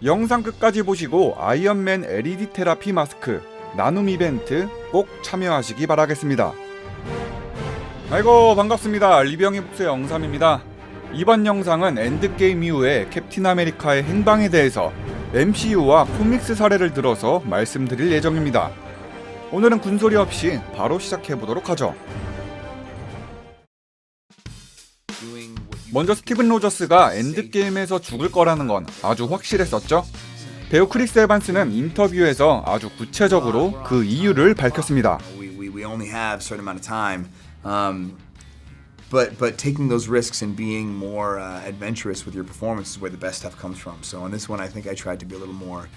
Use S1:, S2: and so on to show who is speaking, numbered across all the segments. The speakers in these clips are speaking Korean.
S1: 영상 끝까지 보시고 아이언맨 LED 테라피 마스크 나눔 이벤트 꼭 참여하시기 바라겠습니다. 아이고 반갑습니다. 리뷰형의 복수의 영삼입니다. 이번 영상은 엔드게임 이후에 캡틴 아메리카의 행방에 대해서 MCU와 코믹스 사례를 들어서 말씀드릴 예정입니다. 오늘은 군소리 없이 바로 시작해보도록 하죠. 먼저 스티븐 로저스가 엔드게임에서 죽을 거라는 건 아주 확실했었죠. 배우 크리스 에반스는 인터뷰에서 아주 구체적으로 그 이유를 밝혔습니다.
S2: We only have a certain amount of time, but taking those risks and being more adventurous with your performance is where the best stuff comes from. So on this one, I think I tried to be a little more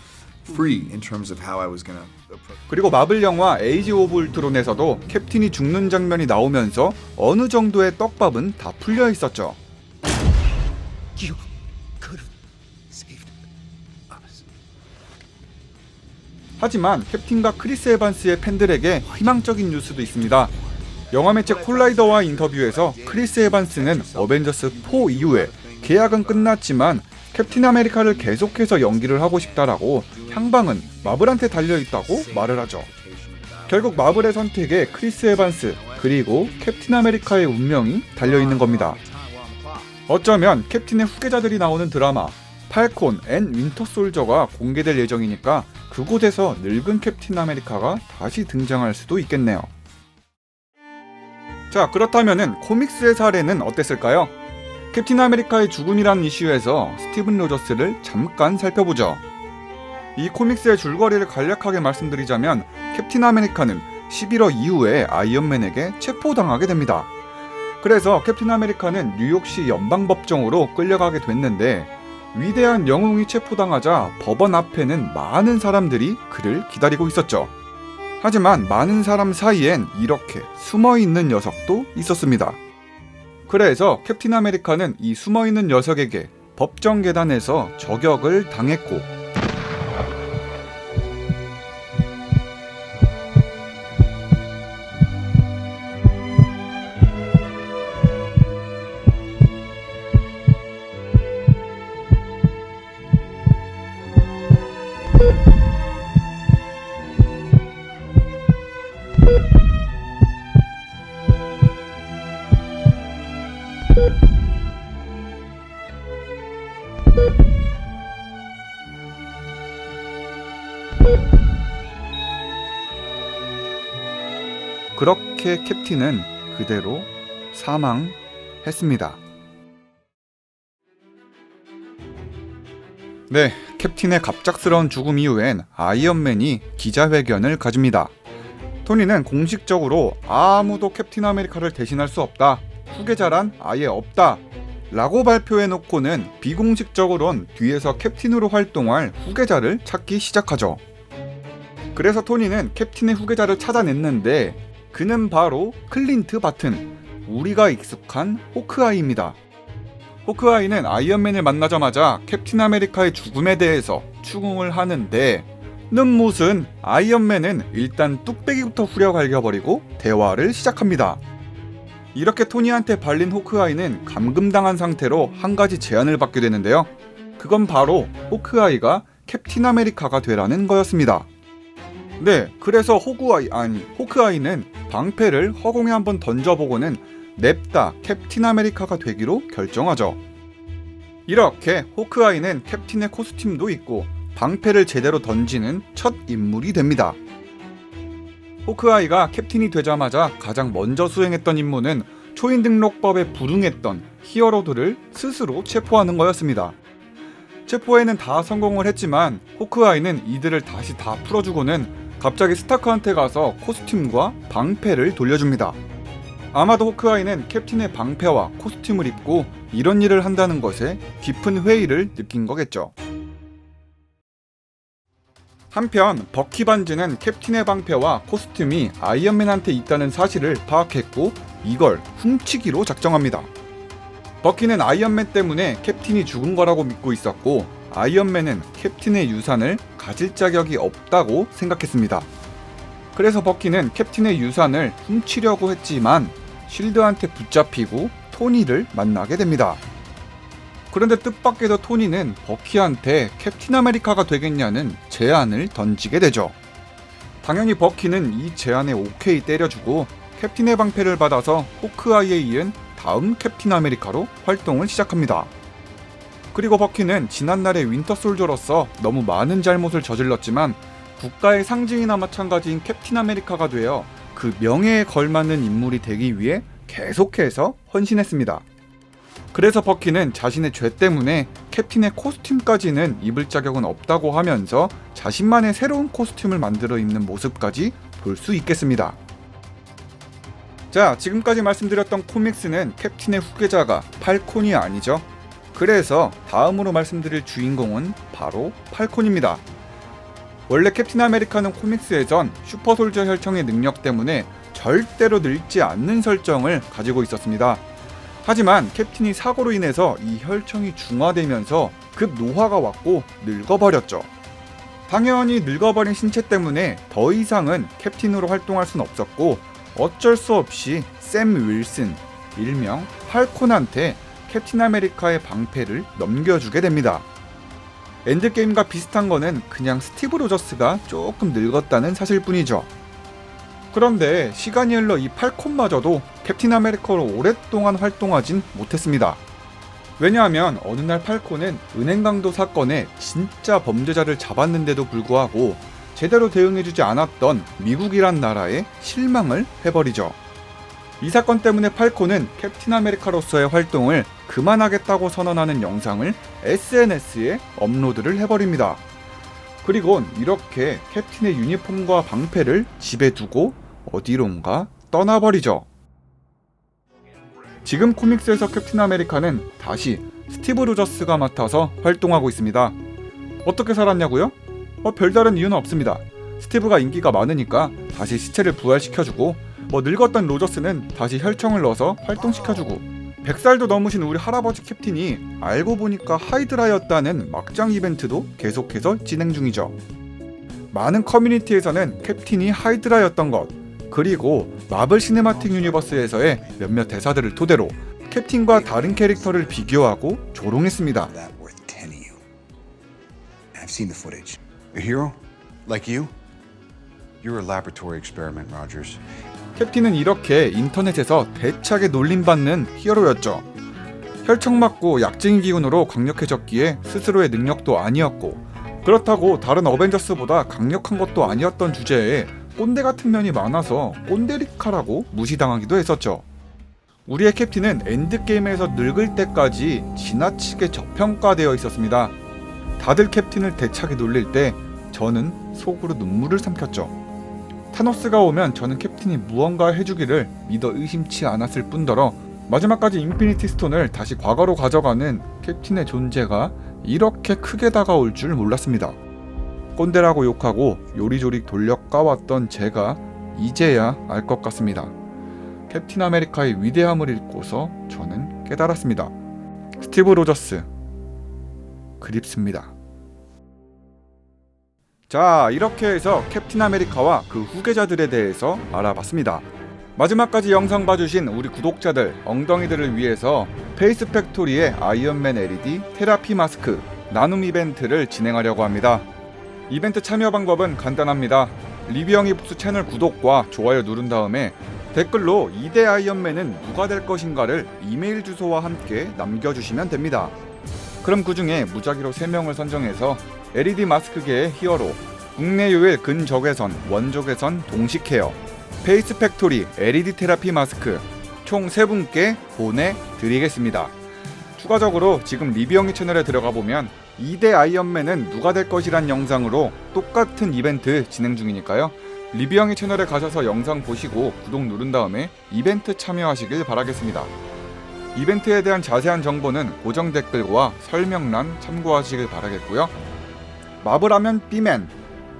S2: free in terms of how I was gonna approach.
S1: 그리고 마블 영화 에이지 오브 울트론에서도 캡틴이 죽는 장면이 나오면서 어느 정도의 떡밥은 다 풀려 있었죠.
S3: You could have saved us.
S1: 하지만 캡틴과 크리스 에반스의 팬들에게 희망적인 뉴스도 있습니다. 영화 매체 콜라이더와 인터뷰에서 크리스 에반스는 어벤져스 4 이후에 계약은 끝났지만 캡틴 아메리카를 계속해서 연기를 하고 싶다라고 향방은 마블한테 달려있다고 말을 하죠. 결국 마블의 선택에 크리스 에반스 그리고 캡틴 아메리카의 운명이 달려있는 겁니다. 어쩌면 캡틴의 후계자들이 나오는 드라마 팔콘 앤 윈터 솔저가 공개될 예정이니까 그곳에서 늙은 캡틴 아메리카가 다시 등장할 수도 있겠네요. 자, 그렇다면은 코믹스의 사례는 어땠을까요? 캡틴 아메리카의 죽음이라는 이슈에서 스티븐 로저스를 잠깐 살펴보죠. 이 코믹스의 줄거리를 간략하게 말씀드리자면 캡틴 아메리카는 11월 이후에 아이언맨에게 체포당하게 됩니다. 그래서 캡틴 아메리카는 뉴욕시 연방법정으로 끌려가게 됐는데 위대한 영웅이 체포당하자 법원 앞에는 많은 사람들이 그를 기다리고 있었죠. 하지만 많은 사람 사이엔 이렇게 숨어있는 녀석도 있었습니다. 그래서 캡틴 아메리카는 이 숨어있는 녀석에게 법정 계단에서 저격을 당했고 그렇게 캡틴은 그대로 사망했습니다. 네, 캡틴의 갑작스러운 죽음 이후엔 아이언맨이 기자회견을 가집니다. 토니는 공식적으로 아무도 캡틴 아메리카를 대신할 수 없다, 후계자란 아예 없다 라고 발표해놓고는 비공식적으론 뒤에서 캡틴으로 활동할 후계자를 찾기 시작하죠. 그래서 토니는 캡틴의 후계자를 찾아냈는데 그는 바로 클린트 바튼, 우리가 익숙한 호크아이입니다. 호크아이는 아이언맨을 만나자마자 캡틴 아메리카의 죽음에 대해서 추궁을 하는데 는 무슨 아이언맨은 일단 뚝배기부터 후려 갈겨버리고 대화를 시작합니다. 이렇게 토니한테 발린 호크아이는 감금당한 상태로 한 가지 제안을 받게 되는데요. 그건 바로 호크아이가 캡틴 아메리카가 되라는 거였습니다. 네, 그래서 호크아이는 방패를 허공에 한번 던져보고는 냅다 캡틴 아메리카가 되기로 결정하죠. 이렇게 호크아이는 캡틴의 코스튬도 입고 방패를 제대로 던지는 첫 인물이 됩니다. 호크아이가 캡틴이 되자마자 가장 먼저 수행했던 임무는 초인등록법에 불응했던 히어로들을 스스로 체포하는 거였습니다. 체포에는 다 성공을 했지만 호크아이는 이들을 다시 다 풀어주고는 갑자기 스타크한테 가서 코스튬과 방패를 돌려줍니다. 아마도 호크아이는 캡틴의 방패와 코스튬을 입고 이런 일을 한다는 것에 깊은 회의를 느낀 거겠죠. 한편 버키 반즈는 캡틴의 방패와 코스튬이 아이언맨한테 있다는 사실을 파악했고 이걸 훔치기로 작정합니다. 버키는 아이언맨 때문에 캡틴이 죽은 거라고 믿고 있었고 아이언맨은 캡틴의 유산을 가질 자격이 없다고 생각했습니다. 그래서 버키는 캡틴의 유산을 훔치려고 했지만 쉴드한테 붙잡히고 토니를 만나게 됩니다. 그런데 뜻밖에도 토니는 버키한테 캡틴 아메리카가 되겠냐는 제안을 던지게 되죠. 당연히 버키는 이 제안에 오케이 때려주고 캡틴의 방패를 받아서 호크아이에 이은 다음 캡틴 아메리카로 활동을 시작합니다. 그리고 버키는 지난날의 윈터 솔저로서 너무 많은 잘못을 저질렀지만 국가의 상징이나 마찬가지인 캡틴 아메리카가 되어 그 명예에 걸맞는 인물이 되기 위해 계속해서 헌신했습니다. 그래서 버키는 자신의 죄 때문에 캡틴의 코스튬까지는 입을 자격은 없다고 하면서 자신만의 새로운 코스튬을 만들어 입는 모습까지 볼 수 있겠습니다. 자, 지금까지 말씀드렸던 코믹스는 캡틴의 후계자가 팔콘이 아니죠. 그래서 다음으로 말씀드릴 주인공은 바로 팔콘입니다. 원래 캡틴 아메리카는 코믹스에선 슈퍼솔저 혈청의 능력 때문에 절대로 늙지 않는 설정을 가지고 있었습니다. 하지만 캡틴이 사고로 인해서 이 혈청이 중화되면서 급 노화가 왔고 늙어버렸죠. 당연히 늙어버린 신체 때문에 더 이상은 캡틴으로 활동할 순 없었고 어쩔 수 없이 샘 윌슨, 일명 팔콘한테 캡틴 아메리카의 방패를 넘겨주게 됩니다. 엔드게임과 비슷한 거는 그냥 스티브 로저스가 조금 늙었다는 사실뿐이죠. 그런데 시간이 흘러 이 팔콘마저도 캡틴 아메리카로 오랫동안 활동하진 못했습니다. 왜냐하면 어느 날 팔콘은 은행 강도 사건에 진짜 범죄자를 잡았는데도 불구하고 제대로 대응해주지 않았던 미국이란 나라에 실망을 해버리죠. 이 사건 때문에 팔콘은 캡틴 아메리카로서의 활동을 그만하겠다고 선언하는 영상을 SNS에 업로드를 해버립니다. 그리곤 이렇게 캡틴의 유니폼과 방패를 집에 두고 어디론가 떠나버리죠. 지금 코믹스에서 캡틴 아메리카는 다시 스티브 로저스가 맡아서 활동하고 있습니다. 어떻게 살았냐고요? 별다른 이유는 없습니다. 스티브가 인기가 많으니까 다시 시체를 부활시켜주고 늙었던 로저스는 다시 혈청을 넣어서 활동시켜주고 100살도 넘으신 우리 할아버지 캡틴이 알고 보니까 하이드라였다는 막장 이벤트도 계속해서 진행 중이죠. 많은 커뮤니티에서는 캡틴이 하이드라였던 것, 그리고 마블 시네마틱 유니버스에서의 몇몇 대사들을 토대로 캡틴과 다른 캐릭터를 비교하고 조롱했습니다.
S4: That worth 10 of you. I've seen the footage. A hero? Like you? You're a laboratory experiment, Rogers.
S1: 캡틴은 이렇게 인터넷에서 대차게 놀림받는 히어로였죠. 혈청 맞고 약쟁이 기운으로 강력해졌기에 스스로의 능력도 아니었고 그렇다고 다른 어벤져스보다 강력한 것도 아니었던 주제에 꼰대 같은 면이 많아서 꼰대리카라고 무시당하기도 했었죠. 우리의 캡틴은 엔드게임에서 늙을 때까지 지나치게 저평가되어 있었습니다. 다들 캡틴을 대차게 놀릴 때 저는 속으로 눈물을 삼켰죠. 타노스가 오면 저는 캡틴이 무언가 해주기를 믿어 의심치 않았을 뿐더러 마지막까지 인피니티 스톤을 다시 과거로 가져가는 캡틴의 존재가 이렇게 크게 다가올 줄 몰랐습니다. 꼰대라고 욕하고 요리조리 돌려 까왔던 제가 이제야 알 것 같습니다. 캡틴 아메리카의 위대함을 읽고서 저는 깨달았습니다. 스티브 로저스 그립습니다. 자, 이렇게 해서 캡틴 아메리카와 그 후계자들에 대해서 알아봤습니다. 마지막까지 영상 봐주신 우리 구독자들, 엉덩이들을 위해서 페이스 팩토리의 아이언맨 LED 테라피 마스크 나눔 이벤트를 진행하려고 합니다. 이벤트 참여 방법은 간단합니다. 리뷰영이 복수 채널 구독과 좋아요 누른 다음에 댓글로 2대 아이언맨은 누가 될 것인가를 이메일 주소와 함께 남겨주시면 됩니다. 그럼 그 중에 무작위로 3명을 선정해서 LED 마스크계의 히어로, 국내 유일 근적외선, 원적외선 동식 헤어, 페이스 팩토리 LED 테라피 마스크 총 3분께 보내드리겠습니다. 추가적으로 지금 리뷰영이 채널에 들어가 보면 2대 아이언맨은 누가 될 것이란 영상으로 똑같은 이벤트 진행 중이니까요. 리뷰영이 채널에 가셔서 영상 보시고 구독 누른 다음에 이벤트 참여하시길 바라겠습니다. 이벤트에 대한 자세한 정보는 고정 댓글과 설명란 참고하시길 바라겠고요. 마블 하면 B맨,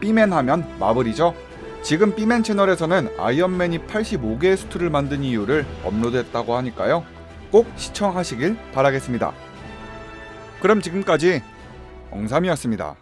S1: B맨 하면 마블이죠. 지금 B맨 채널에서는 아이언맨이 85개의 수트를 만든 이유를 업로드했다고 하니까요. 꼭 시청하시길 바라겠습니다. 그럼 지금까지 엉삼이었습니다.